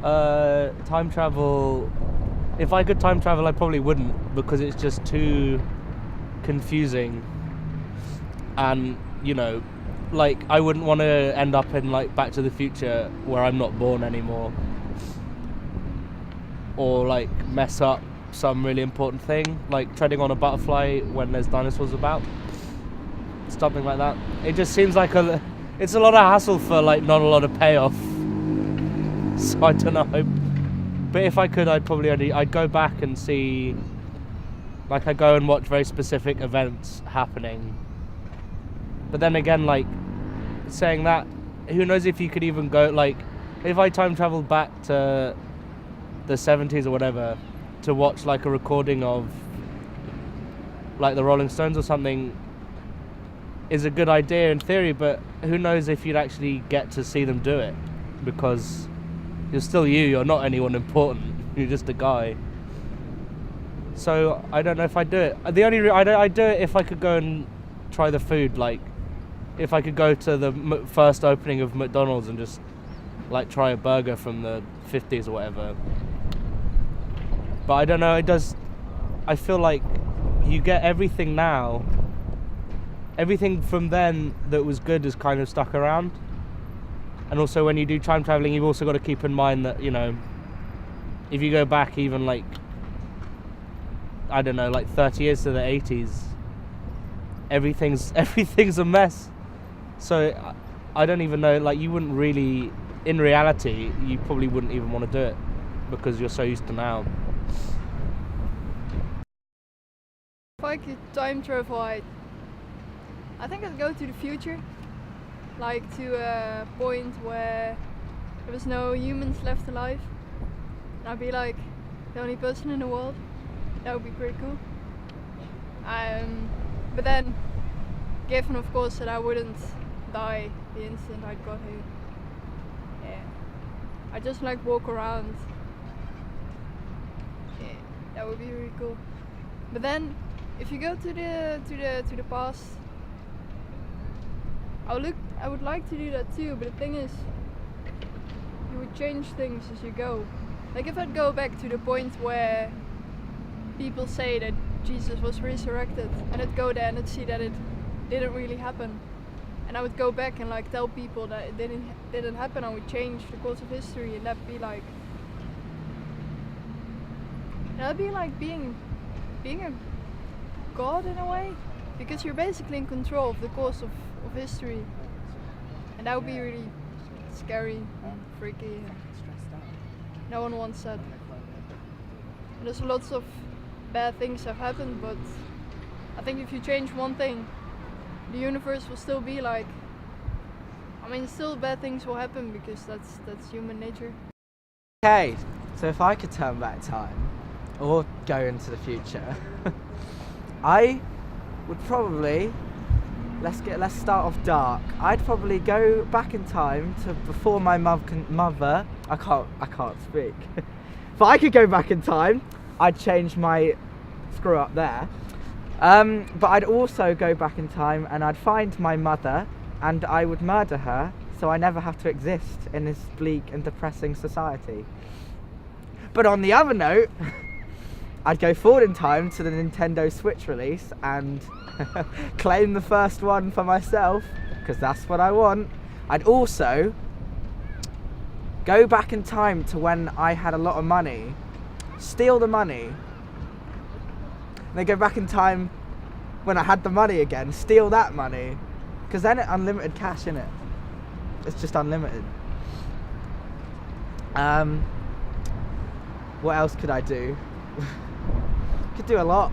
Time travel. If I could time travel, I probably wouldn't, because it's just too confusing. And, like, I wouldn't want to end up in, like, Back to the Future where I'm not born anymore. Or, like, mess up some really important thing, like treading on a butterfly when there's dinosaurs about. Something like that. It just seems like it's a lot of hassle for, like, not a lot of payoff. So I don't know. But if I could, I'd go back and see, like, I go and watch very specific events happening. But then again, like, saying that, who knows if you could even go, like, if I time traveled back to the 70s or whatever to watch, like, a recording of, like, the Rolling Stones or something, is a good idea in theory, but who knows if you'd actually get to see them do it, because you're still you're not anyone important, you're just a guy. So I don't know if I'd do it. I'd do it if I could go and try the food, like if I could go to the first opening of McDonald's and just, like, try a burger from the 50s or whatever. But I don't know, I feel like you get everything now, everything from then that was good is kind of stuck around. And also when you do time traveling, you've also got to keep in mind that, if you go back even, like, I don't know, like 30 years to the 80s, everything's a mess. So I don't even know, like, you wouldn't really, in reality, you probably wouldn't even want to do it because you're so used to now. If I could time travel, I think I'd go to the future, like to a point where there was no humans left alive, and I'd be like the only person in the world. That would be pretty cool. But then, given of course that I wouldn't die the instant I got here, I just like walk around. Yeah, that would be really cool. But then, if you go to the past, I would like to do that too, but the thing is, you would change things as you go. Like if I'd go back to the point where people say that Jesus was resurrected, and I'd go there and I'd see that it didn't really happen, and I would go back and, like, tell people that it didn't happen, I would change the course of history, and that'd be like being a god in a way, because you're basically in control of the course of history, and that would be really scary and freaky, and no one wants that. And there's lots of bad things have happened, but I think if you change one thing, the universe will still be like, still bad things will happen because that's human nature. Okay, so if I could turn back time or go into the future, I would probably, let's start off dark. I'd probably go back in time to before my mother. I can't speak. If I could go back in time, I'd change my screw up there. But I'd also go back in time and I'd find my mother and I would murder her, so I never have to exist in this bleak and depressing society. But on the other note, I'd go forward in time to the Nintendo Switch release and claim the first one for myself, because that's what I want. I'd also go back in time to when I had a lot of money, steal the money, and then go back in time when I had the money again, steal that money, because then it's unlimited cash, innit? It's just unlimited. What else could I do? Could do a lot.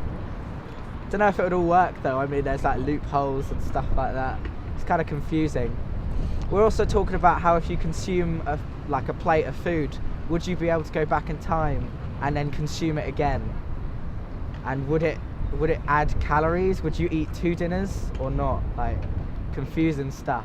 Don't know if it would all work though. There's like loopholes and stuff like that. It's kind of confusing. We're also talking about how if you consume a plate of food, would you be able to go back in time and then consume it again? And would it add calories? Would you eat 2 dinners or not? Like, confusing stuff.